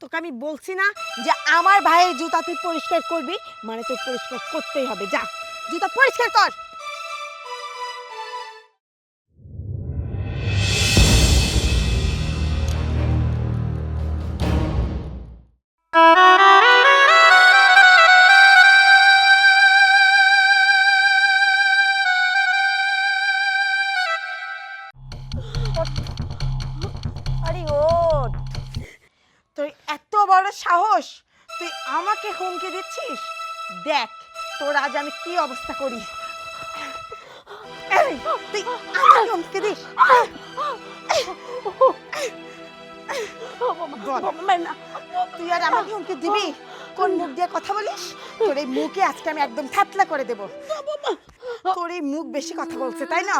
তোকে আমি বলছি না যে আমার ভাইয়ের জুতা তুই পরিষ্কার করবি, মানে তুই পরিষ্কার করতেই হবে। যা জুতা পরিষ্কার কর। আরে ওঠ, তোর এত বড় সাহস, তুই আমাকে হুমকি দিচ্ছিস? দেখ তোর আজ আমি কি অবস্থা করি। এই, তুই আমাকে হুমকি দিস? বল, তুই আর আমাকে হুমকি দিবি? কোন মুখ দিয়ে কথা বলিস? তোর এই মুখে আজকে আমি একদম থাতলা করে দেব। তোর এই মুখ বেশি কথা বলছে তাই না?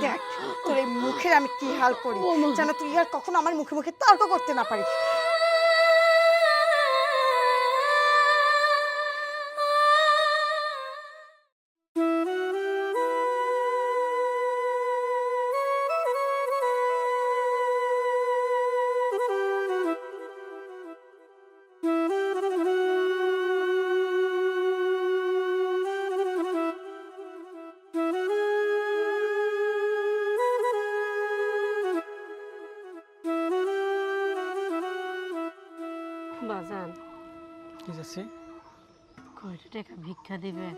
দেখ তোর এই মুখের আমি কি হাল করি, যেন তুই আর কখনো আমার মুখে মুখে তর্ক করতে না পারিস। বাজান, কি আছে? কয়টা টাকা ভিক্ষা দিবে?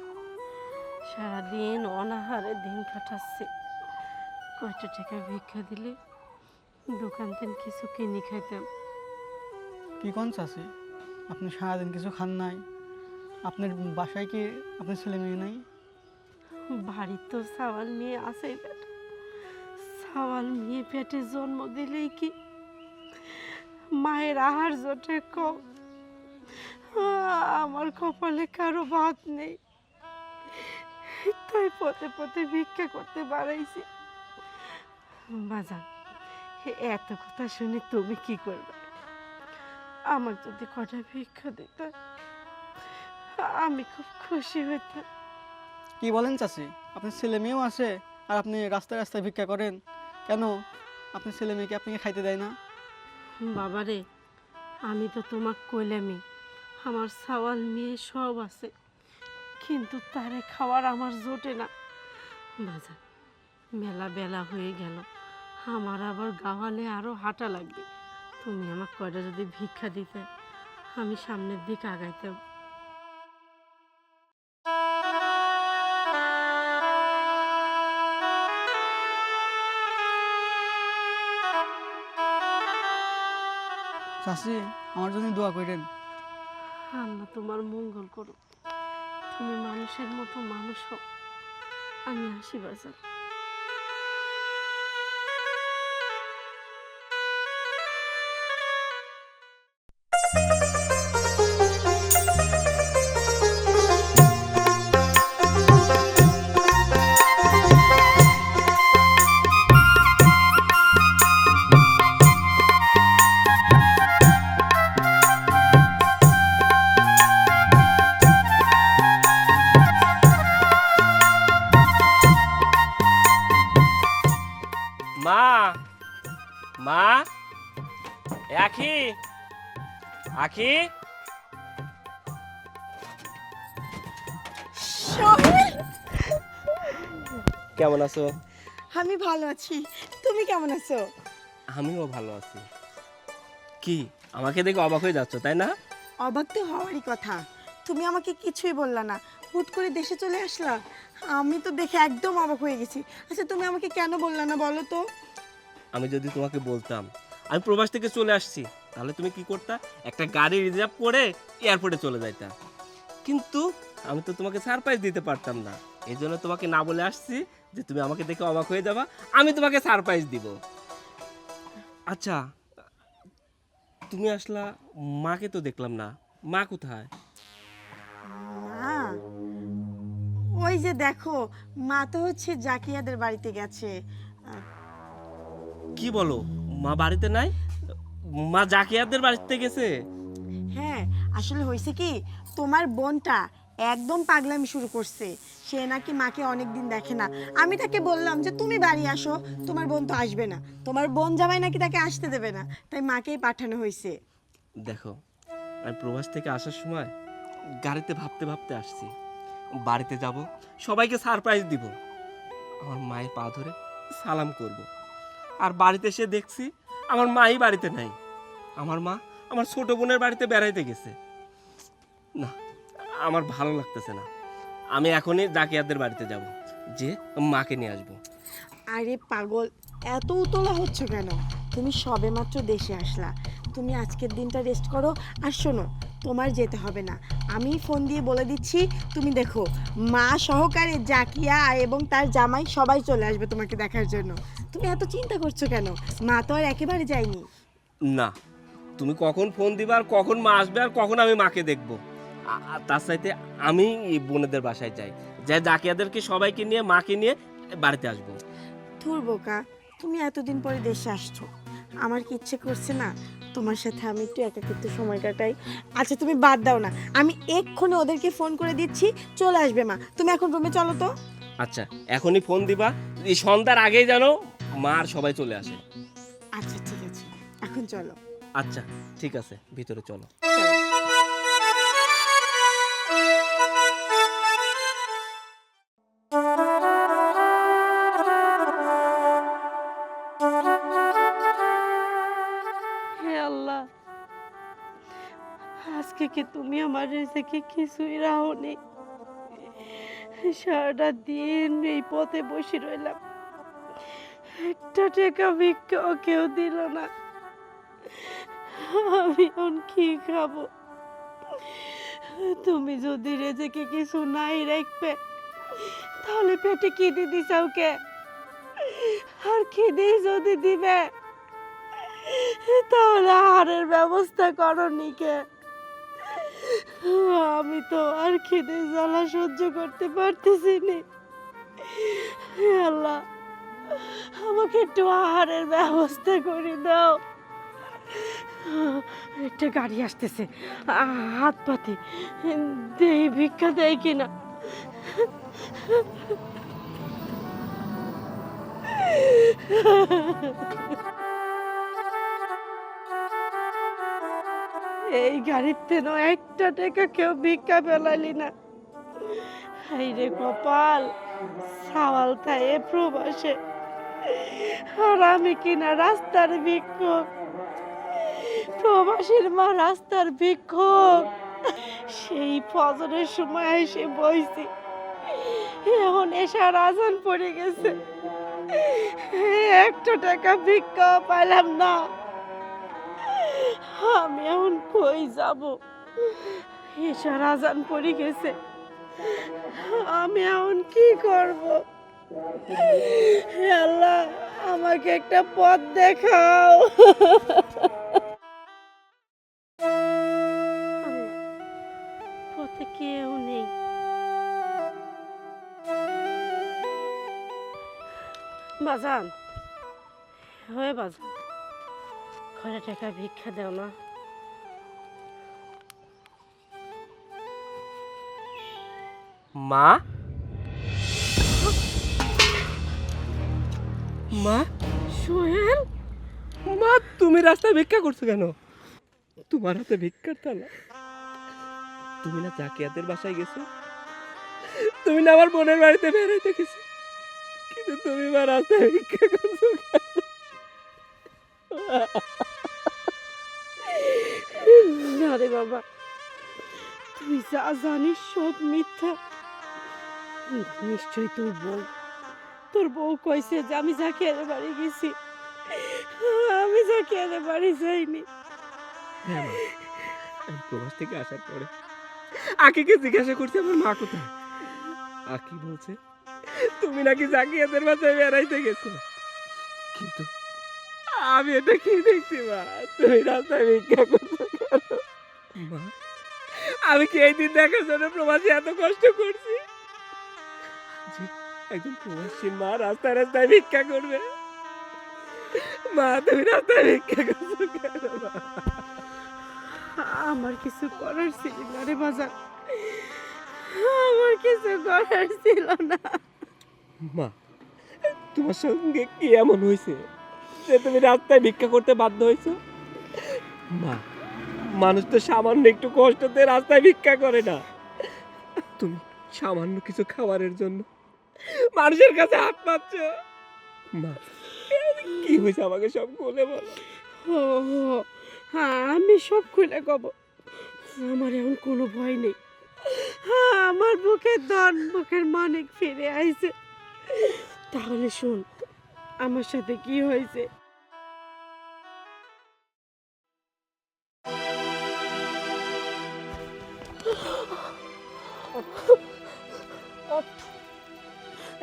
সারাদিন অনাহারে দিন কাটাচ্ছে। কয়টা টাকা ভিক্ষা দিলে দোকান থেকে কিছু কিনে খাইতাম। কি কোন আছে? আপনি সারাদিন কিছু খান নাই? আপনার বাসায় কি আপনার ছেলে মেয়ে নাই? বাড়ির তো সাওয়াল মেয়ে আছেই বেটা। সাওয়াল মেয়ে পেটে জন্ম দিলেই কি মায়ের আহার জোটে কম? আমার কপালে কারো ভাত নেই, তাই পথে পথে ভিক্ষা করতে বাড়াইছি। বাজান, এত কথা শুনে তুমি কি করবে? আমার যদি কটা ভিক্ষা দিত আমি খুব খুশি হইতাম। কি বলেন চাচি? আপনার ছেলে মেয়েও আছে আর আপনি রাস্তায় রাস্তায় ভিক্ষা করেন কেন? আপনার ছেলে মেয়েকে আপনাকে খাইতে দেয় না? বাবারে, আমি তো তোমাকে কইলামই আমার সাওয়াল মেয়ে সব আছে, কিন্তু তারে খাওয়ার আমার জোটে না। বাজান, মেলা বেলা হয়ে গেল, আমার আবার গাওয়ালে আরো হাঁটা লাগবে। তুমি আমার কয়টা যদি ভিক্ষা দিতে আমি সামনের দিকে আগাইতাম। চাচি, আমার জন্য দোয়া করেন। আল্লাহ তোমার মঙ্গল করুক, তুমি মানুষের মতো মানুষ হও। আমি আসি বাজার। মা, মা, আখি, আখি, সোহেল, কেমন আছো? আমি ভালো আছি, তুমি কেমন আছো? আমিও ভালো আছি। কি আমাকে দেখে অবাক হয়ে যাচ্ছ তাই না? অবাক তো হওয়ারই কথা, তুমি আমাকে কিছুই বললা না, হুট করে দেশে চলে আসলা। আমি তো দেখে একদম অবাক হয়ে গেছি। আচ্ছা তুমি আমাকে কেন বললা না বলো তো? আমি যদি তোমাকে বলতাম আমি প্রবাস থেকে চলে আসছি, তাহলে তুমি কি করতা? একটা গাড়ি রিজার্ভ করে এয়ারপোর্টে চলে যাইতা। কিন্তু আমি তো তোমাকে সারপ্রাইজ দিতে পারতাম না, এই জন্য তোমাকে না বলে আসছি যে তুমি আমাকে দেখে অবাক হয়ে যাবা, আমি তোমাকে সারপ্রাইজ দিব। আচ্ছা, তুমি আসলা, মাকে তো দেখলাম না, মা কোথায়? মা, ওই যে দেখো, মা তো হচ্ছে জাকিয়াদের বাড়িতে গেছে। কি বলো, মা বাড়িতে নাই? মা জাকিয়াদের বাড়িতে গেছে? হ্যাঁ, আসলে হয়েছে কি, তোমার বোনটা একদম পাগলামি শুরু করছে। সে নাকি মাকে অনেকদিন দেখে না। আমি তাকে বললাম যে তুমি বাড়ি আসো, তোমার বোন তো আসবে না, তোমার বোন জামাই নাকি তাকে আসতে দেবে না, তাই মাকেই পাঠানো হয়েছে। দেখো, আমি প্রবাস থেকে আসার সময় গাড়িতে ভাবতে ভাবতে আসছি, বাড়িতে যাব, সবাইকে সারপ্রাইজ দিব, আমার মায়ের পা ধরে সালাম করব। আর বাড়িতে এসে দেখছি আমার মাই বাড়িতে নাই, আমার মা আমার ছোট বোনের বাড়িতে বেড়াইতে গেছে। না, আমার ভালো লাগতেছে না। আমি এখনই জাকিয়াদের বাড়িতে যাব, যে মাকে নিয়ে আসবো। আরে পাগল, এত উতলা হচ্ছ কেন? তুমি সবেমাত্র দেশে আসলা, তুমি আজকের দিনটা রেস্ট করো। আর শোনো, তোমার যেতে হবে না, আমি ফোন দিয়ে বলে দিচ্ছি। তুমি দেখো, মা সহকারে জাকিয়া এবং তার জামাই সবাই চলে আসবে তোমাকে দেখার জন্য। তুমি এত চিন্তা করছো কেন? মা তো আর একেবারে যায়নি। না, তুমি কখন ফোন দিবা আর কখন মা আসবে আর কখন আমি মাকে দেখবো, তার সাথে আমি এই বোনেদের বাসায় যাই, যাই জাকিয়াদেরকে সবাইকে নিয়ে মাকে নিয়ে বাড়িতে আসবো। ধুর বোকা, তুমি এতদিন পরে দেশে আসছো, আমার কি ইচ্ছে করছে না তোমার সাথে আমি একটু একাকিত্ব সময় কাটাই? আচ্ছা তুমি বাদ দাও না, আমি এক্ষুনি ওদেরকে ফোন করে দিচ্ছি, চলে আসবে মা। তুমি এখন রুমে চলো তো। আচ্ছা, এখনই ফোন দিবা, এই সন্ধ্যার আগেই যেন মা আর সবাই চলে আসে। আচ্ছা ঠিক আছে, এখন চলো। আচ্ছা ঠিক আছে, ভিতরে চলো। চলো। হে আল্লাহ, আজকে কি তুমি আমার রেজেকে কিছুই রাহনি? সারাটা দিন এই পথে বসে রইলাম, একটা টাকা ভিক্ষাও কেউ দিল না। আমি এখন কি খাবো? তুমি যদি রেজেকে কিছু নাই রাখবে, তাহলে পেটে খিদে দিছাও কে? আর খিদে যদি দিবে, তাহলে আহারের ব্যবস্থা করনি কে? আমি তো আর খিদে জ্বালা সহ্য করতে পারতেছি না। হে আল্লাহ, আমাকে একটু আহারের ব্যবস্থা করে দাও। একটা গাড়ি আসতেছে, হাত পাতি দেই, ভিক্ষা দেয় কিনা। এই গাড়িতে নো একটা টাকা কেউ ভিক্ষা ফেলাইলি না। হাই রে কপাল, সাওয়াল থায়ে প্রবাসে, আর আমি কিনা রাস্তার ভিক্ষুক। প্রবাসীর মা রাস্তার ভিক্ষুক। সেই ফজরের সময় এসে বইছি, এখন এসার আজান পড়ে গেছে, একটা টাকা ভিক্ষা পাইলাম না। আমি এখন কই যাব? এসার আজান পড়ে গেছে, আমি এখন কি করব? হে আল্লাহ, আমাকে একটা পথ দেখাও। পথে কেউ নেই। বাজান, হয়ে বাজান, ঘরে টাকা ভিক্ষা দেও না। মা, মা, সোহেল, মা, তুমি রাস্তায় ভিক্ষা করছো কেন? তোমার হাতে ভিক্ষার থালা। তুমি না জাকিয়াদের বাসায় গেছো? তুমি না আমার বোনের বাড়িতে বেড়াইতে গেছো? কিন্তু তুমি মা রাস্তায় ভিক্ষা করছো কেন? না রে বাবা, তুই যা জানিস সব মিথ্যা। নিশ্চয় তোর বউ কইছে যে আমি জাকিয়াদের বাড়ি গেছি। আমি জাকিয়াদের বাড়ি যাইনি। হ্যাঁ মা, আমি প্রবাস থেকে আসার পরে আকিকে জিজ্ঞাসা করছি আমার মা কোথায়। আকি বলছে তুমি নাকি জাকিয়াদের বাসায় বেড়াইতে গেছো। কিন্তু আমি এটা কি দেখছি মা, তুমি রাস্তায় ভিক্ষা করছো কেন? মা, আমি কি এই দিন দেখার জন্য প্রবাসী এত কষ্ট করছি যে একজন প্রবাসী মা রাস্তায় রাস্তায় ভিক্ষা করবে? মা, তুমি রাস্তায় ভিক্ষা করছো কেন? আমার কিছু করার ছিল না রে বাজার, আমার কিছু করার ছিল না। মা, তোমার সঙ্গে কি এমন হয়েছে যে তুমি রাস্তায় ভিক্ষা করতে বাধ্য হয়েছো? মা, মানুষ তো সামান্য একটু কষ্টতে রাস্তায় ভিক্ষা করে না। তুমি সামান্য কিছু খাবারের জন্য মানুষের কাছে হাত পাচ্ছ। মা, কি হয়েছে আমাকে সব বলে বলো। ও হ্যাঁ, আমি সব খুলে কব। আমার এখন কোনো ভয় নেই। হ্যাঁ, আমার বুকের ধন, বুকের মানিক ফিরে আইছে। তাহলে শোন, আমার সাথে কি হয়েছে।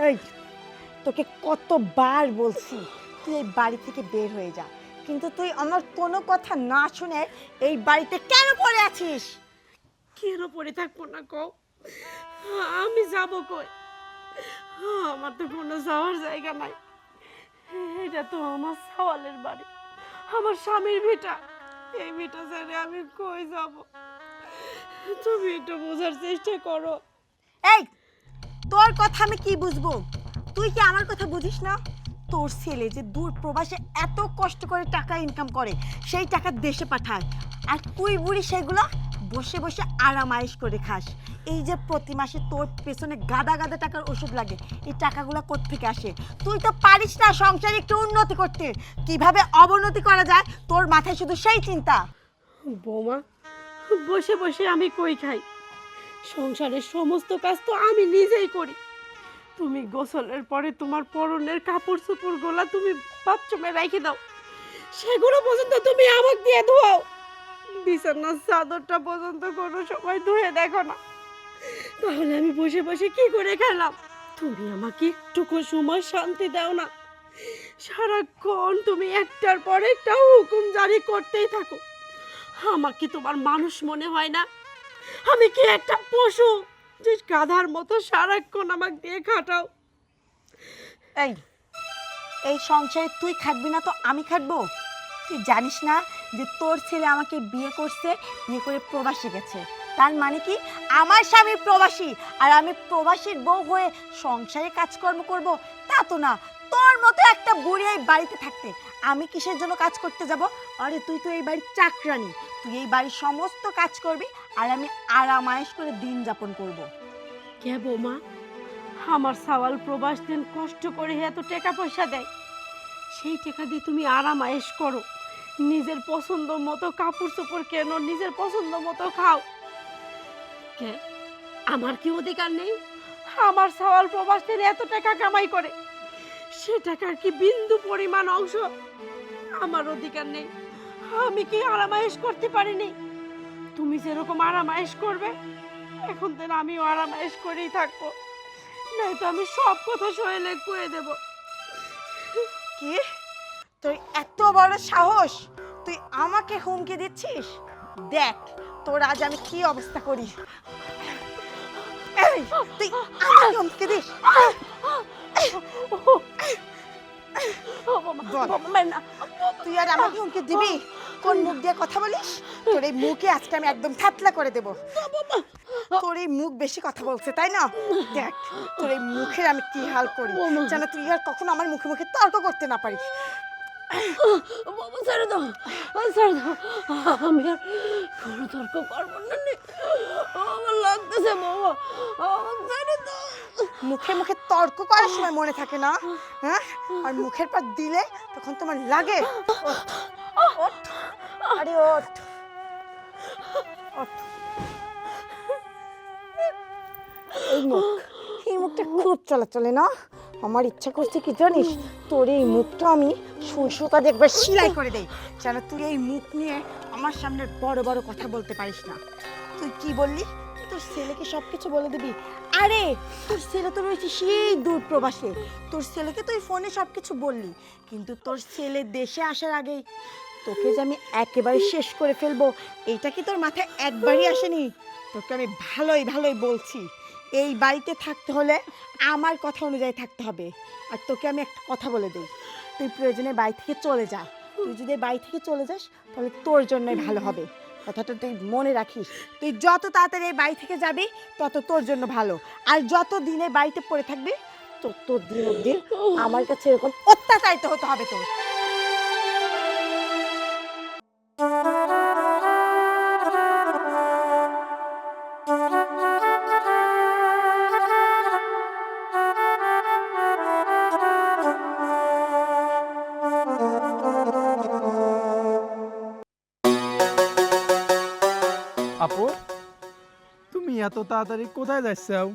এই, তোকে কতবার বলছি তুই এই বাড়ি থেকে বের হয়ে যা, কিন্তু তুই আমার কোনো কথা না শুনে এই বাড়িতে কেন পড়ে আছিস? কেন পড়ে থাকবো না কও? আমি যাব কই? আমার তো কোনো যাওয়ার জায়গা নাই। এটা তো আমার সওয়ালের বাড়ি, আমার স্বামীর ভিটা। এই ভিটা ছেড়ে আমি কই যাব? তুমি একটু বোঝার চেষ্টা করো। এই, তোর কথা আমি কি বুঝবো? তুই কি আমার কথা বুঝিস না? তোর ছেলে যে দূর প্রবাসে এত কষ্ট করে টাকা ইনকাম করে, সেই টাকা দেশে পাঠায়, আর তুই বুড়ি সেগুলো বসে বসে আরাম আয়েশ করে খাস। এই যে প্রতি মাসে তোর পেছনে গাদা গাদা টাকার ওষুধ লাগে, এই টাকাগুলো কোত্থেকে আসে? তুই তো পারিস না সংসারে একটু উন্নতি করতে। কিভাবে অবনতি করা যায় তোর মাথায় শুধু সেই চিন্তা। বৌমা, বসে বসে আমি কই খাই? সংসারের সমস্ত কাজ তো আমি নিজেই করি। তুমি গোসলের পরে তোমার পরনের কাপড় চোপড়গুলো তুমি বাথরুমে রেখে দাও, সেগুলো পর্যন্ত তুমি আমাকে দিয়ে ধোয়াও। বিছানার চাদরটা পর্যন্ত কোনো সময় ধুয়ে দেখো না। তাহলে আমি বসে বসে কি করে খেলাম? তুমি আমাকে একটুকু সময় শান্তি দাও না। সারাক্ষণ তুমি একটার পর একটা হুকুম জারি করতেই থাকো। আমাকে তোমার মানুষ মনে হয় না? আমি কি একটা পশু যে গাধার মতো সারাক্ষণ আমাকে দিয়ে খাটাও? এই, এই সংসারে তুই খাটবি না তো আমি খাটবো? তুই জানিস না যে তোর ছেলে আমাকে বিয়ে করছে, বিয়ে করে প্রবাসী গেছে? তার মানে কি আমার স্বামী প্রবাসী আর আমি প্রবাসীর বউ হয়ে সংসারে কাজকর্ম করব? তা তো না। তোর মতো একটা বুড়ি এই বাড়িতে থাকতে আমি কিসের জন্য কাজ করতে যাব? আরে তুই তো এই বাড়ির চাকরানি, তুই এই বাড়ির সমস্ত কাজ করবি আর আমি আরাম আয়েশ করে দিন যাপন করব। কে বৌমা, আমার সওয়াল প্রবাস দিন কষ্ট করে এত টাকা পয়সা দেয়, সেই টাকা দিয়ে তুমি আরাম আয়েশ করো, নিজের পছন্দ মতো কাপড় চোপড় কেনো, নিজের পছন্দ মতো খাও। কে, আমার কি অধিকার নেই? আমার সওয়াল প্রবাস দিন এত টাকা কামাই করে, সে টাকার কি বিন্দু পরিমাণ অংশ আমার অধিকার নেই? আমি কি আরাম আয়েশ করতে পারিনি? তুমি যেরকম আরাম আয়েশ করবে, এখন থেকে আমিও আরাম আয়েশ করেই থাকবো, নয়তো আমি সব কথা সহেলে কয়ে দেব। কি, তোর এত বড় সাহস? তুই আমাকে হুমকি দিচ্ছিস? দেখ তোর আজ আমি কি অবস্থা করি। এই, তুই আমাকে হুমকি দিস? বল, তুই আর আমাকে হুমকি দিবি? কোন মুখ দিয়ে কথা বলিস? তোর এই মুখে আজকে আমি একদম থাতলা করে দেব। তোর এই মুখ বেশি কথা বলছে তাই না? দেখ তোর এই মুখের আমি কি হাল করি, যেন তুই আর কখনো আমার মুখে মুখে তর্ক করতে না পারিস। বাবা ছেড়ে দাও, ছেড়ে দাও, আমি আর কোনো তর্ক করবো না। আমার লাগতেছে বাবা, ছেড়ে দাও। মুখে মুখে তর্ক করার সময় মনে থাকে না, হ্যাঁ? আর মুখের পর দিলে তখন তোমার লাগে। ওঠ, ওঠ, আরে ওঠ, ওঠ। এই মুখ, এই মুখটা খুব চলাচলে না? আমার ইচ্ছা করছে কি জানিস, তোর এই মুখটা আমি সুই সুতা দেখবে সেলাই করে দেই, যেন তুই এই মুখ নিয়ে আমার সামনে বড় বড় কথা বলতে পারিস না। তুই কি বললি? তোর ছেলেকে সব কিছু বলে দিবি? আরে তোর ছেলে তো রয়েছে সেই দূর প্রবাসে, তোর ছেলেকে তুই ফোনে সব কিছু বললি, কিন্তু তোর ছেলে দেশে আসার আগেই তোকে যে আমি একেবারে শেষ করে ফেলবো, এইটা কি তোর মাথায় একবারই আসেনি? তোকে আমি ভালোই ভালোই বলছি, এই বাড়িতে থাকতে হলে আমার কথা অনুযায়ী থাকতে হবে। আর তোকে আমি একটা কথা বলে দিই, তুই প্রয়োজনে বাড়ি থেকে চলে যা। তুই যদি বাড়ি থেকে চলে যাস তাহলে তোর জন্যই ভালো হবে। কথাটা তুই মনে রাখিস, তুই যত তাড়াতাড়ি এই বাড়ি থেকে যাবি তত তোর জন্য ভালো। আর যত দিনে বাড়িতে পড়ে থাকবি তত দিন অবধি আমার কাছে এরকম অত্যাচারিত হতে হবে তোর। আপু, তুমি এত তাড়াতাড়ি কোথায় যাচ্ছাও?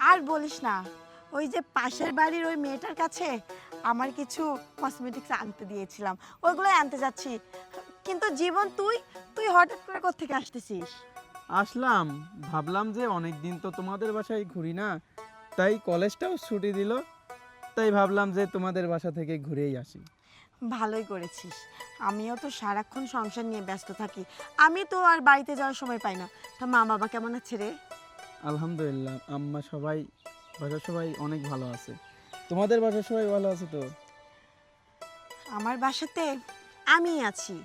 আর বলিস না, ওই যে পাশের বাড়ির ওই মেয়েটার কাছে আমার কিছু কসমেটিক্স আনতে দিয়েছিলাম, ওইগুলোই আনতে যাচ্ছি। কিন্তু জীবন, তুই তুই হঠাৎ করে কোত্থেকে আসতেছিস? আসলাম, ভাবলাম যে অনেক দিন তো তোমাদের বাসায় ঘুরি না, তাই কলেজটাও ছুটি দিল, তাই ভাবলাম যে তোমাদের বাসা থেকে ঘুরেই আসি। ভালোই করেছিস। আমিও তো সারাক্ষণ সংসার নিয়ে ব্যস্ত থাকি, আমি তো আর বাড়িতে যাওয়ার সময় পাই না। তা মা বাবা কেমন আছে রে? আলহামদুলিল্লাহ, আম্মা সবাই, বাসার সবাই অনেক ভালো আছে। তোমাদের বাসার সবাই ভালো আছে তো? আমার বাসাতে আমি আছি,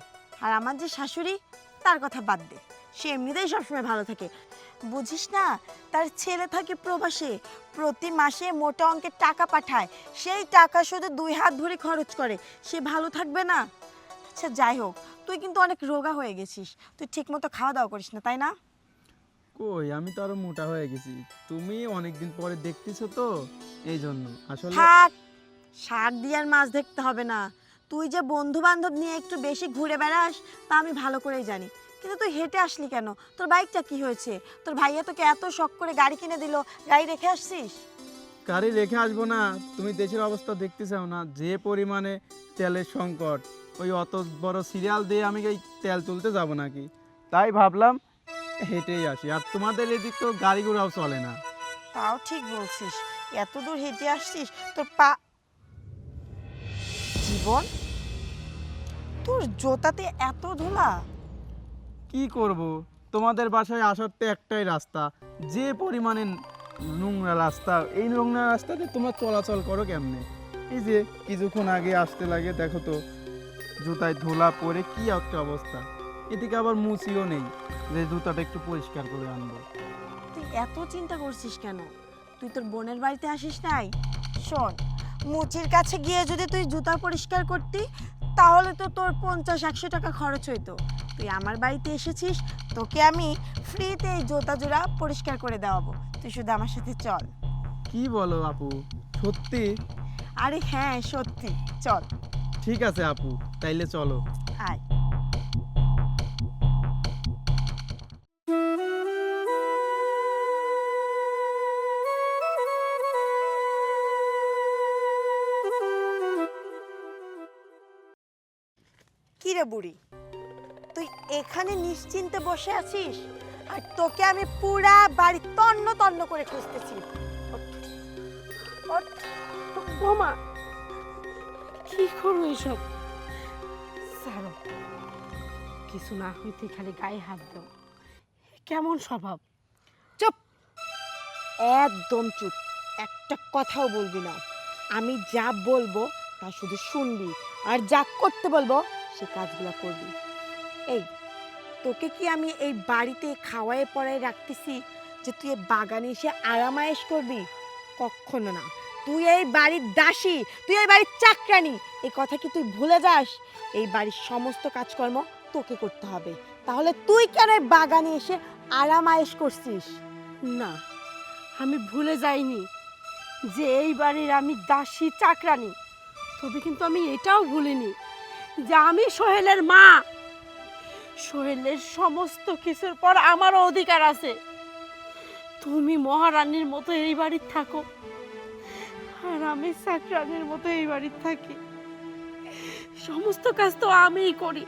আর আমার যে শাশুড়ি, তার কথা বাদ দে, সে এমনিতেই সবসময় ভালো থাকে। বুঝিস না, তার ছেলে থাকে প্রবাসে, প্রতি মাসে মোটা অঙ্কের টাকা পাঠায়, সেই টাকা শুধু 2 হাত ভরে খরচ করে, সে ভালো থাকবে না? আচ্ছা যাই হোক, তুই কিন্তু অনেক রোগা হয়ে গেছিস, তুই ঠিকমতো খাওয়া দাওয়া করিস না, তাই না? কই, আমি তো আরো মোটা হয়ে গেছি, তুমি অনেকদিন পরে দেখতেছো তো, এই জন্য। আসলে থাক, সার দিয়ে আর মাছ দেখতে হবে না। তুই যে বন্ধু বান্ধব নিয়ে একটু বেশি ঘুরে বেড়াস, তা আমি ভালো করেই জানি। কিন্তু তুই হেঁটে আসলি কেন? তোর বাইকটা কি হয়েছে? তোর ভাইয়া তোকে এত শখ করে গাড়ি কিনে দিল, গাড়ি রেখে আসছিস? গাড়ি রেখে আসবো না? তুমি দেশের অবস্থা দেখতে চাও না, যে পরিমাণে তেলের সংকট, ওই অত বড় সিরিয়াল দিয়ে আমি এই তেল তুলতে যাব নাকি? তাই ভাবলাম হেঁটেই আসি। আর তোমাদের এদিক তো গাড়ি ঘোড়াও চলে না। তাও ঠিক বলছিস, এত দূর হেঁটে আসছিস, তোর পা। জীবন, তোর জুতাতে এত ধুলা? কি করব, তোমাদের বাসায় আসার তো একটাই রাস্তা, যে পরিমাণে নোংরা রাস্তা, এই নোংরা রাস্তাতে তোমরা চলাচল করো কেমনে? এই যে কিছুক্ষণ আগে আসতে লাগে, দেখো তো জুতায় ধুলা পরে কি একটা অবস্থা। এদিকে আবার মুছিও নেই যে জুতাটা একটু পরিষ্কার করে আনবো। তুই এত চিন্তা করছিস কেন? তুই তোর বোনের বাড়িতে আসিস নাই? শোন, মুচির কাছে গিয়ে যদি তুই জুতা পরিষ্কার করতি, তাহলে তো তোর 50-100 টাকা খরচ হইতো। তুই আমার বাড়িতে এসেছিস, তোকে আমি ফ্রিতে এই জুতা জোড়া পরিষ্কার করে দেওয়াবো। তুই শুধু আমার সাথে চল। কি বলো আপু, সত্যি? আরে হ্যাঁ, সত্যি, চল। ঠিক আছে আপু, তাইলে চলো। আয়। কিরে বুড়ি, তুই এখানে নিশ্চিন্তে বসে আছিস, আর তোকে আমি পুরা বাড়ি তন্ন তন্ন করে খুঁজতেছি। ওঠ, ওঠ। বোমা, কি করবো এসব? ছাড়ো, কিছু না হইতে খালি গায়ে হাত দাও, কেমন স্বভাব? চুপ, একদম চুপ, একটা কথাও বলবি না। আমি যা বলবো তা শুধু শুনবি, আর যা করতে বলবো সে কাজগুলো করবি। এই, তোকে কি আমি এই বাড়িতে খাওয়ায় পড়ায় রাখতেছি যে তুই এই বাগানে এসে আরামায়েশ করবি? কখনো না। তুই এই বাড়ির দাসী, তুই এই বাড়ির চাকরানি, এই কথা কি তুই ভুলে যাস? এই বাড়ির সমস্ত কাজকর্ম তোকে করতে হবে। তাহলে তুই কেন এই বাগানে এসে আরামায়েশ করছিস? না, আমি ভুলে যাইনি যে এই বাড়ির আমি দাসী চাকরানি। তবে কিন্তু আমি এটাও ভুলিনি যে আমি সোহেলের মা। সোহেলের সমস্ত কিছুর পর আমারও অধিকার আছে। তুমি মহারানীর মতো এই বাড়ির থাকো, আর আমি চাকরানির মতো এই বাড়ির থাকি। সমস্ত কাজ তো আমিই করি।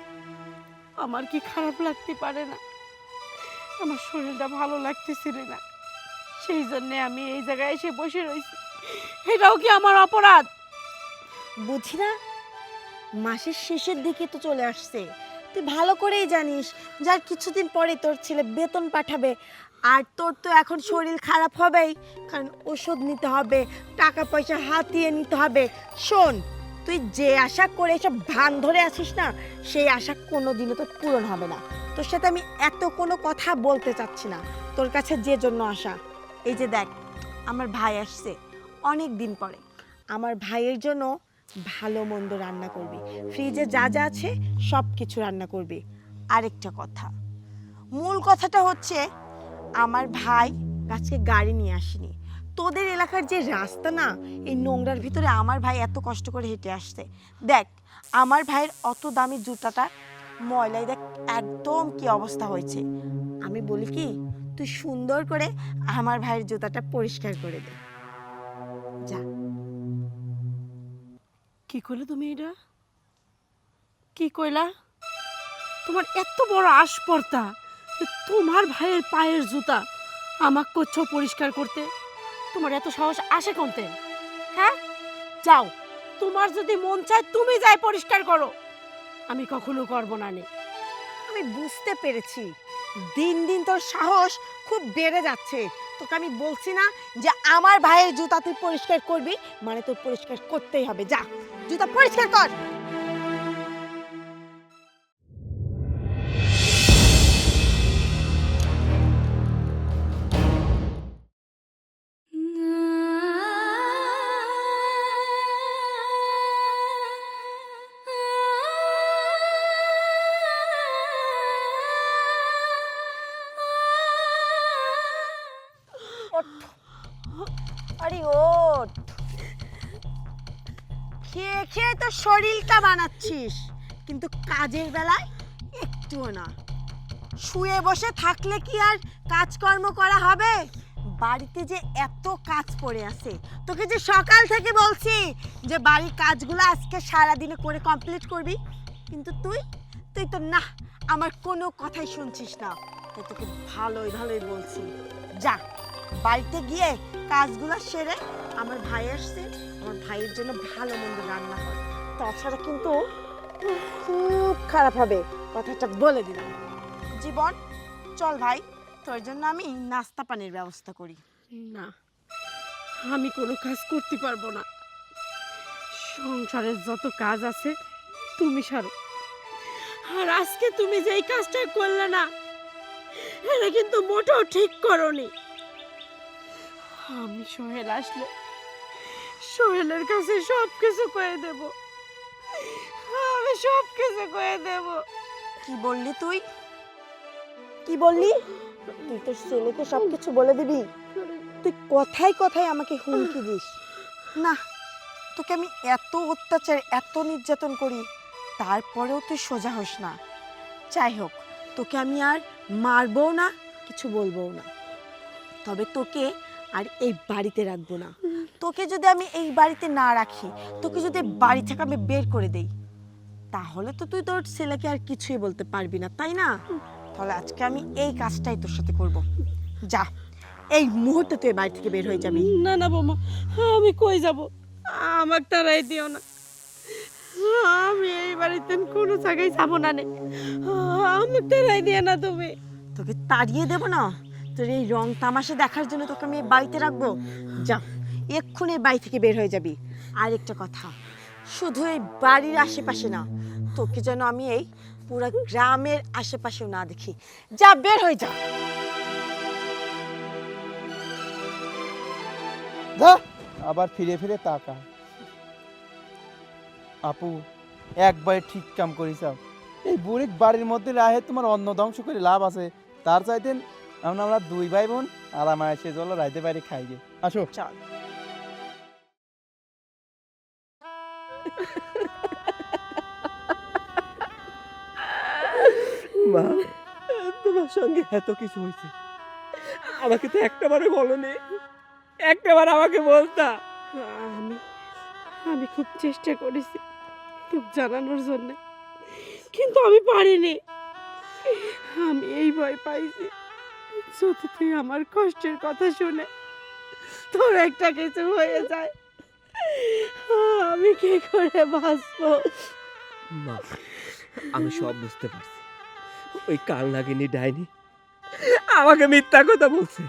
আমার কি খারাপ লাগতে পারে না? আমার শরীরটা ভালো লাগতেছিল না, সেই জন্য আমি এই জায়গায় এসে বসে রয়েছি। এটাও কি আমার অপরাধ? বুঝি না, মাসের শেষের দিকে তো চলে আসছে। তুই ভালো করেই জানিস যার কিছুদিন পরে তোর ছেলে বেতন পাঠাবে, আর তোর তো এখন শরীর খারাপ হবেই, কারণ ওষুধ নিতে হবে, টাকা পয়সা হাতিয়ে নিতে হবে। শোন, তুই যে আশা করে এসব ভান ধরে আছিস না, সেই আশা কোনোদিনও তোর পূরণ হবে না। তোর সাথে আমি এত কোনো কথা বলতে চাচ্ছি না। তোর কাছে যে জন্য আসা, এই যে দেখ, আমার ভাই আসছে অনেক দিন পরে। আমার ভাইয়ের জন্য ভালো মন্দ রান্না করবি, ফ্রিজে যা যা আছে সব কিছু রান্না করবি। আরেকটা কথা, মূল কথাটা হচ্ছে, আমার ভাই আজকে গাড়ি নিয়ে আসেনি। তোদের এলাকার যে রাস্তা না, এই নোংরার ভিতরে আমার ভাই এত কষ্ট করে হেঁটে আসছে। দেখ, আমার ভাইয়ের অত দামি জুতাটা ময়লায় দেখ একদম কি অবস্থা হয়েছে। আমি বলি কি তুই সুন্দর করে আমার ভাইয়ের জুতাটা পরিষ্কার করে দে। যা। কি কইলে তুমি এটা? কি কইলা? তোমার এত বড় আসপর্দা যে তোমার ভাইয়ের পায়ের জুতা আমাক করছো পরিষ্কার করতে? তোমার এত সাহস আসে কোনতে? হ্যাঁ, যাও, তোমার যদি মন চায় তুমি যাই পরিষ্কার করো, আমি কখনো করবো না নে। আমি বুঝতে পেরেছি দিন দিন তোর সাহস খুব বেড়ে যাচ্ছে। তোকে আমি বলছি না যে আমার ভাইয়ের জুতা তুই পরিষ্কার করবি, মানে তোর পরিষ্কার করতেই হবে। যা, জুতা পরিষ্কার কর। আরে ওঠ, খেয়ে খেয়ে তো শরীরটা বানাচ্ছিস, কিন্তু কাজের বেলায় একটুও না। শুয়ে বসে থাকলে কি আর কাজকর্ম করা হবে? বাড়িতে যে এত কাজ পড়ে আছে, তোকে যে সকাল থেকে বলছি যে বাড়ির কাজগুলো আজকে সারাদিনে করে কমপ্লিট করবি, কিন্তু তুই তো না, আমার কোনো কথাই শুনছিস না। তাই তোকে ভালোই ভালোই বলছি, যা বাড়িতে গিয়ে কাজগুলো সেরে, আমার ভাই আসছে, আমার ভাইয়ের জন্য ভালো মন্দ রান্না কর। তাছাড়া কিন্তু খুব খারাপ হবে, কথাটা বলে দিলাম। জীবন, চল ভাই, তোর জন্য আমি নাস্তা পানির ব্যবস্থা করি। না, আমি কোনো কাজ করতে পারবো না। সংসারের যত কাজ আছে তুমি সারো। আর আজকে তুমি যে এই কাজটা করলে না, এটা কিন্তু মোটেও ঠিক করনি। আমি সোহেল আসলে সোহেলের কাছে সব কিছু কয়ে দেব। আমি সব কিছু কয়ে দেব। কি বললি তুই? কি বললি? তুই তোর ছেলেকে সবকিছু বলে দিবি? তুই কথায় কথায় আমাকে হুমকি দিস না? তোকে আমি এত অত্যাচার, এত নির্যাতন করি, তারপরেও তুই সোজা হোস না। যাই হোক, তোকে আমি আর মারবো না, কিছু বলবো না, তবে তোকে আর এই বাড়িতে রাখবো না। তোকে যদি আমি এই বাড়িতে না রাখি, তোকে যদি বাড়ি থেকে আমি বের করে দেই, তাহলে তো তুই তোর ছেলেকে আর কিছুই বলতে পারবি না, তাই না? তাহলে আজকে আমি এই কাজটাই তোর সাথে করব। যা, এই মুহূর্তে তুই বাড়ি থেকে বের হয়ে যাবি। না না বৌমা, আমি কই যাব? আমাকে তারাই দিও না। আমি এই বাড়িতে কোনো জায়গায় যাবো না নে। আমাকে তারাই দিও না তুমি। তোকে তাড়িয়ে দেবো না, তোর এই রং তামাশা দেখার জন্য তোকে আমি এই বাড়িতে রাখবো? যা, এক্ষুনি এই বাড়ি থেকে বের হয়ে যাবি। আর একটা কথা, শুধু এই বাড়ির আশেপাশে না, তোকে যেন আমি এই পুরো গ্রামের আশেপাশেও না দেখি। যা, বের হয়ে যা। আবার ফিরে ফিরে তাকা। আপু, একবার ঠিক কাম করিস। এই বুড়ি বাড়ির মধ্যে রাহে তোমার অন্ন ধ্বংস করে লাভ আছে? তার চাইতেন আমরা দুই ভাই বোন আরামে এসে চলো রাইতে বাইরে খাই গে। আসো। চল। মা, তোমার সঙ্গে এত কিছু হয়েছে, আমাকে তো একটাবারে বলনি। একটাবার আমাকে বলতা। আমি আমি খুব চেষ্টা করেছি খুব জানানোর জন্য, কিন্তু আমি পারিনি। আমি এই ভয় পাইছি যদি তুই আমার কষ্টের কথা শুনে তোর একটা কিছু হয়ে যায়, আমি কি করে বাঁচবো? মা, আমি সব বুঝতে পারছি। ওই কাল নাগিনী ডাইনি আমাকে মিথ্যা কথা বলছে।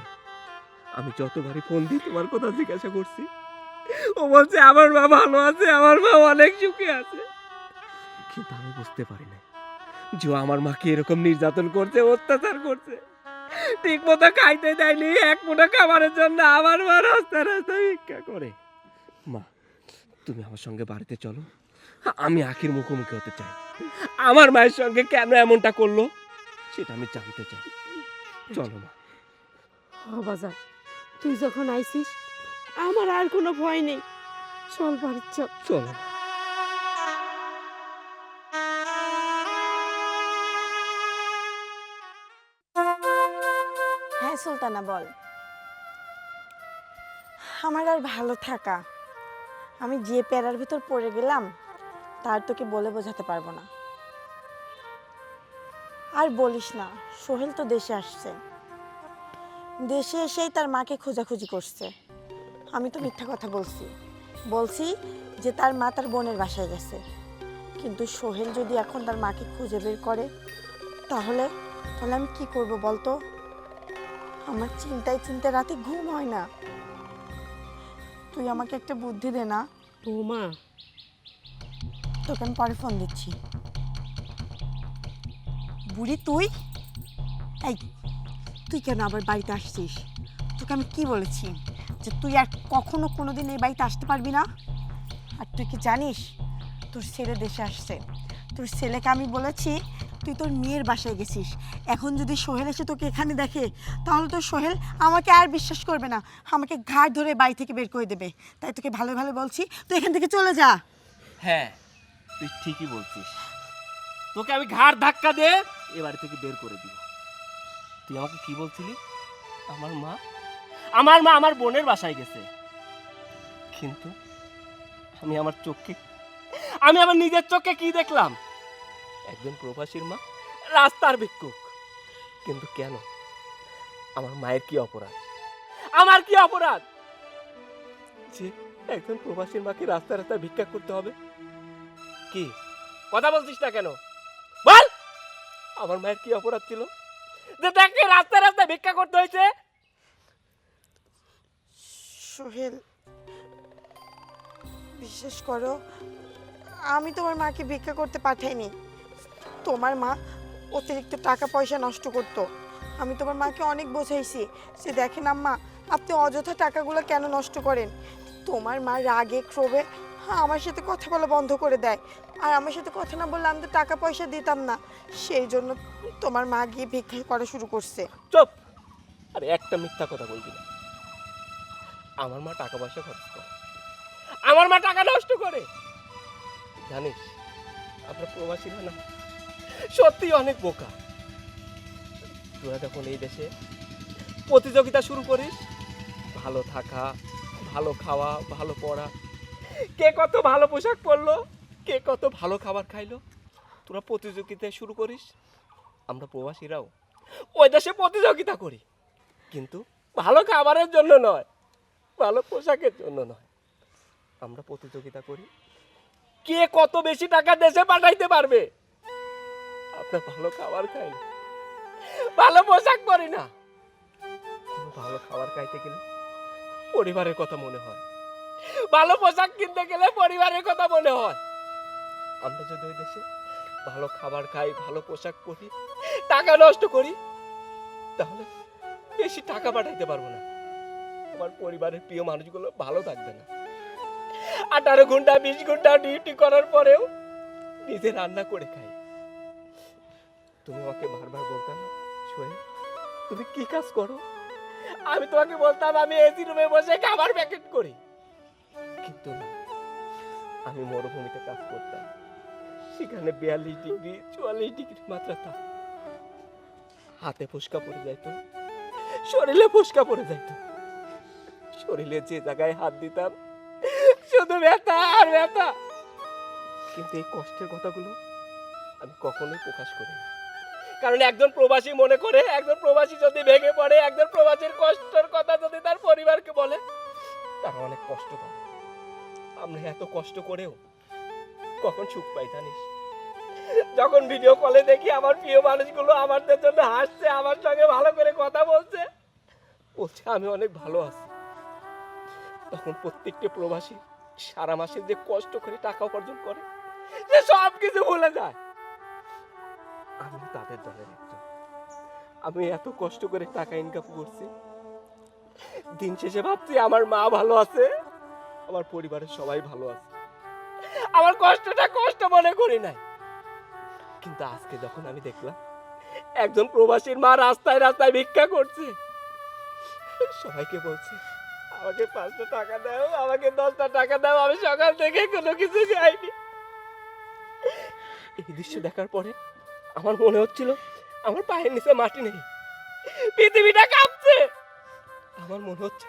আমি যতবারই ফোন দিয়ে তোমার কথা জিজ্ঞাসা করছি, ও বলছে আমার মা ভালো আছে, আমার মা অনেক সুখে আছে। কিন্তু আমি বুঝতে পারি না যে ও আমার মাকে এরকম নির্যাতন করছে, অত্যাচার করছে। ঠিক মতো খাইতে দেয়নি, এক মুঠো খাবারের জন্য আমার মা রাস্তায় রাস্তায় ভিক্ষা করে। মা, তুমি আমার সঙ্গে বাড়িতে চলো, আমি আখির মুখোমুখি হতে চাই। আমার মায়ের সঙ্গে কেন এমনটা করলো সেটা আমি জানতে চাই। চলো মা। বাজার, তুই যখন আইছিস আমার আর কোনো ভয় নেই। চল বাড়ি চল। চলো। হ্যাঁ সুলতানা বল। আমার আর ভালো থাকা, আমি যে প্যারার ভিতর পড়ে গেলাম তার তোকে বলে বোঝাতে পারবো না। আর বলিস না, সোহেল তো দেশে আসছে, দেশে এসেই তার মাকে খোঁজাখুঁজি করছে। আমি তো মিথ্যা কথা বলছি যে তার মা তার বোনের বাসায় গেছে। কিন্তু সোহেল যদি এখন তার মাকে খুঁজে বের করে তাহলে তাহলে আমি কি করব বলতো? আমার চিন্তায় রাতে ঘুম হয় না। তুই আমাকে একটা বুদ্ধি দে না। বৌমা, তোকে আমি পরে ফোন দিচ্ছি। বুড়ি তুই, এই তুই কেন আবার বাড়িতে আসছিস? তোকে আমি কি বলেছি যে তুই আর কখনো কোনোদিন এই বাড়িতে আসতে পারবি না? আর তুই কি জানিস তোর ছেলে দেশে আসছে? তোর ছেলেকে আমি বলেছি তুই তোর মেয়ের বাসায় গেছিস। এখন যদি সোহেল এসে তোকে এখানে দেখে তাহলে তো সোহেল আমাকে আর বিশ্বাস করবে না, আমাকে ঘাড় ধরে বাড়ি থেকে বের করে দেবে। তাই তোকে ভালো ভালো বলছি, তুই এখান থেকে চলে যা। হ্যাঁ, তুই ঠিকই বলছিস। তোকে আমি ঘাড় ধাক্কা দিয়ে এ বাড়ি থেকে বের করে দিব। তুই আমাকে কি বলছিলি? আমার মা আমার বোনের বাসায় গেছে। কিন্তু আমি আমার নিজের চোখে কি দেখলাম? একজন প্রবাসীর মা রাস্তার ভিক্ষুক। কিন্তু কেন? আমার মায়ের কি অপরাধ? আমার কি অপরাধ যে একজন প্রবাসীর মাকে রাস্তায় রাস্তায় ভিক্ষা করতে হবে? কি কথা বলছিস না কেন? বল, আমার মায়ের কি অপরাধ ছিল যে তাকে রাস্তায় রাস্তায় ভিক্ষা করতে হয়েছে? সোহেল, বিশ্বাস করো, আমি তোমার মাকে ভিক্ষা করতে পাঠাইনি। তোমার মা অতিরিক্ত টাকা পয়সা নষ্ট করতো। আমি তোমার মাকে অনেক বোঝাইছি যে দেখেন আম্মা, আপনি অযথা টাকাগুলো কেন নষ্ট করেন। তোমার মা রাগে ক্ষোভে আমার সাথে কথা বলা বন্ধ করে দেয়। আর আমার সাথে কথা না বললে আমি তো টাকা পয়সা দিতাম না। সেই জন্য তোমার মা গিয়ে ভিক্ষা করা শুরু করছে। চুপ! আরে একটা মিথ্যা কথা বলবি না। আমার মা টাকা পয়সা খরচ করে, আমার মা টাকা নষ্ট করে। জানিস, আমরা প্রবাসীরা না সত্যি অনেক বোকা। তোরা যখন এই দেশে প্রতিযোগিতা শুরু করিস, ভালো থাকা, ভালো খাওয়া, ভালো পড়া, কে কত ভালো পোশাক পরলো, কে কত ভালো খাবার খাইলো, তোরা প্রতিযোগিতা শুরু করিস। আমরা প্রবাসীরাও ওই দেশে প্রতিযোগিতা করি, কিন্তু ভালো খাবারের জন্য নয়, ভালো পোশাকের জন্য নয়। আমরা প্রতিযোগিতা করি কে কত বেশি টাকা দেশে পাঠাইতে পারবে। আমরা ভালো খাবার খাই না, ভালো পোশাক পরি না। ভালো খাবার খাইতে গেলে পরিবারের কথা মনে হয়, ভালো পোশাক কিনতে গেলে পরিবারের কথা মনে হয়। আমরা যদি ওই দেশে ভালো খাবার খাই, ভালো পোশাক পরি, টাকা নষ্ট করি, তাহলে বেশি টাকা পাঠাইতে পারবো না। আমার পরিবারের প্রিয় মানুষগুলো ভালো থাকবে না। 18 ঘন্টা 20 ঘন্টা ডিউটি করার পরেও নিজে রান্না করে খাই। তুমি আমাকে বারবার বলতাম না, সোহেল তুমি কি কাজ করো? আমি তোমাকে বলতাম আমি এসি রুমে বসে খাবার প্যাকেট করি। কিন্তু না, আমি মরুভূমিতে কাজ করতাম, সেখানে 42 ডিগ্রি 44 ডিগ্রি মাত্রা, হাতে ফুসকা পড়ে যাইত, শরীরে ফুসকা পড়ে যাইত। শরীরে যে জায়গায় হাত দিতাম শুধু ব্যথা আর ব্যথা। কিন্তু এই কষ্টের কথাগুলো আমি কখনোই প্রকাশ করি না, কারণ একজন প্রবাসী মনে করে একজন প্রবাসী যদি ভেঙে পড়ে, একজন প্রবাসীর কষ্টের কথা যদি তার পরিবারকে বলে, তারা অনেক কষ্ট পাবে। আমরা এত কষ্ট করেও কখন সুখ পাই জানিস? যখন ভিডিও কলে দেখি আমার প্রিয় মানুষগুলো আমাদের জন্য হাসছে, আমার সঙ্গে ভালো করে কথা বলছে আমি অনেক ভালো আছি, তখন প্রত্যেকটা প্রবাসী সারা মাসে যে কষ্ট করে টাকা উপার্জন করে সে সব কিছু ভুলে যায়। আমি তাদের দলের একজন। আমি এত কষ্ট করে টাকা ইনকাম করছি, দিন শেষে ভাবছি আমার মা ভালো আছে, আমার পরিবারের সবাই ভালো আছে, আমার কষ্টটা কষ্ট মনে করি নাই। কিন্তু আজকে যখন আমি দেখলাম একজন প্রবাসীর মা রাস্তায় রাস্তায় ভিক্ষা করছে, সবাইকে বলছে আমাকে 5টা টাকা দাও, আমাকে 10টা টাকা দাও, আমি সকাল থেকে কোনো কিছু খাইনি। এই দৃশ্য দেখার পরে আমার মনে হচ্ছিল আমার পায়ের নিচে মাটি নেই, পৃথিবীটা কাঁপছে। আমার মনে হচ্ছে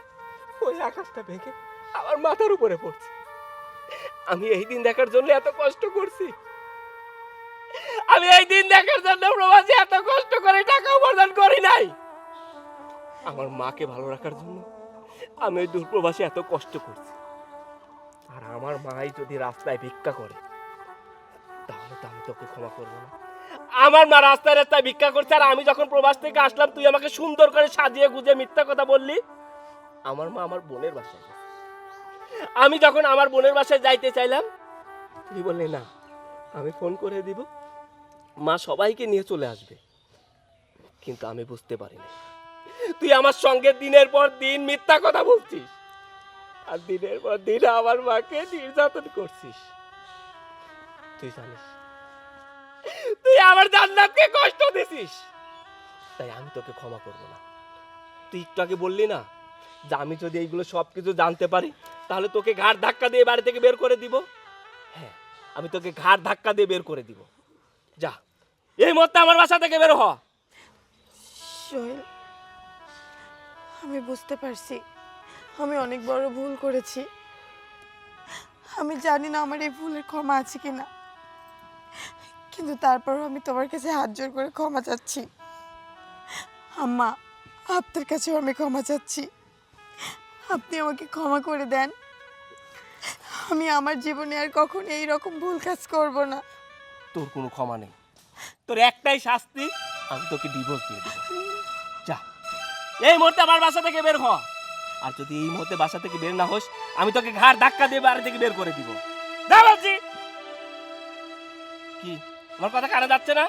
ওই আকাশটা ভেঙে আমার মাথার উপরে পড়ছে। আমি এই দিন দেখার জন্য এত কষ্ট করছি, আমি এই দিন দেখার জন্য প্রবাসী এত কষ্ট করে টাকা উপার্জন করি নাই। আমার মাকে ভালো রাখার জন্য আমি ওই দূরপ্রবাসী এত কষ্ট করছি। আর আমার মাই যদি রাস্তায় ভিক্ষা করে তাহলে তো আমি তোকে ক্ষমা করবো না। আমার মা রাস্তায় রাস্তায় ভিক্ষা করছে, আর আমি যখন প্রবাস থেকে আসলাম তুই আমাকে সুন্দর করে সাজিয়ে গুজে মিথ্যা কথা বললি। আমার মা আমার বোনের বাসায় গেছে। আমি যখন আমার বোনের বাসায় যাইতে চাইলাম তুই বললি না, আমি ফোন করে দিব, মা সবাইকে নিয়ে চলে আসবে। কিন্তু আমি বুঝতে পারিনি তুই আমার সঙ্গে দিনের পর দিন মিথ্যা কথা বলছিস, আর দিনের পর দিন আমার মাকে নির্যাতন করছিস। তুই জানিস তুই আমার জান্নাতকে কষ্ট দিছিস, তাই আমি তোকে ক্ষমা করব না। তুই একটু আগে বললি না যে আমি যদি এইগুলো সবকিছু জানতে পারি তাহলে তোকে ঘাড় ধাক্কা দিয়ে বাড়ি থেকে বের করে দিব। হ্যাঁ, আমি তোকে ঘাড় ধাক্কা দিয়ে বের করে দিব। যা, এই মুহূর্তে আমার বাসা থেকে বের হ। সোহেল, আমি বুঝতে পারছি আমি অনেক বড় ভুল করেছি। আমি জানি না আমার এই ভুলের ক্ষমা আছে কিনা, কিন্তু তারপরও আমি তোমার কাছে হাত জোর করে ক্ষমা চাচ্ছি। আম্মা, আপনার কাছেও আমি ক্ষমা চাচ্ছি, আপনি আমাকে ক্ষমা করে দেন। আমি আমার জীবনে আর কখনো এইরকম ভুল কাজ করব না। তোর কোনো ক্ষমা নেই, তোর একটাই শাস্তি, আমি তোকে ডিভোর্স দিয়ে দেব। যা, এই মুহূর্তে আমার বাসা থেকে বের হ। আর যদি এই মুহূর্তে বাসা থেকে বের না হোস আমি তোকে ঘাড় ধাক্কা দিয়ে বাড়ি থেকে বের করে দিব। যা বলছি। কি আমার কথা কানে যাচ্ছে না?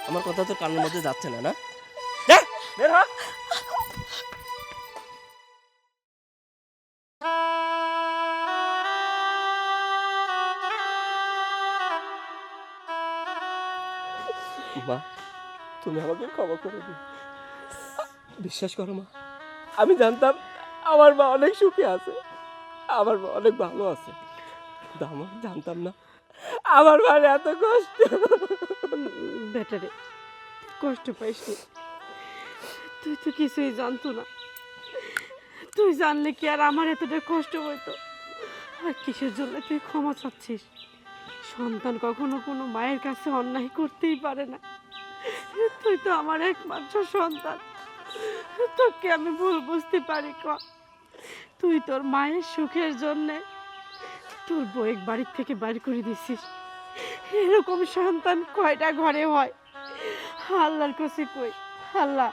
আমার কথা তোর কানের মধ্যে যাচ্ছে না? না, যা বের হ। মা, তুমি আমাকে ক্ষমা করে দিও। বিশ্বাস করো মা, আমি জানতাম আমার মা অনেক সুখী আছে, আমার মা অনেক ভালো আছে, কিন্তু আমার জানতাম না আমার মার এত কষ্ট। বেটারে, কষ্ট পাইস নি। তুই তো কিছুই জানতো না। তুই জানলে কি আর আমার এতটা কষ্ট হইতো? আর কিসের জন্য তুই ক্ষমা চাচ্ছিস? সন্তান কখনো কোনো মায়ের কাছে অন্যায় করতেই পারে না। তুই তো আমার একমাত্র সন্তান, তোকে আমি ভুল বুঝতে পারি ক? তুই তোর মায়ের সুখের জন্যে তোর বউয়ের বাড়ির থেকে বাইর করে দিছিস। এরকম সন্তান কয়টা ঘরে হয়? আল্লাহর কাছে কই, আল্লাহ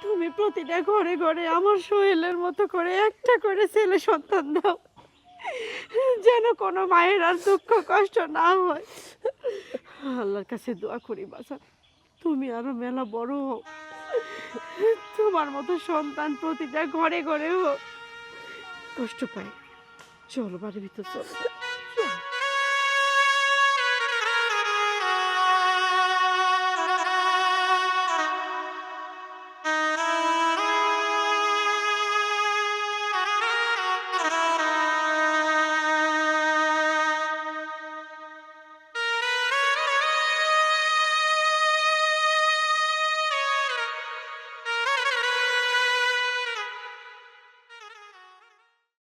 তুমি প্রতিটা ঘরে ঘরে আমার সোহেলের মতো করে একটা করে ছেলে সন্তান দাও, যেন কোনো মায়ের আর দুঃখ কষ্ট না হয়। আল্লাহর কাছে দোয়া করি বাছা, তুমি আরো মেলা বড় হও, তোমার মতো সন্তান প্রতিটা ঘরে ঘরে হোক। কষ্ট পাই, চলো বাড়ির ভিতর চলো।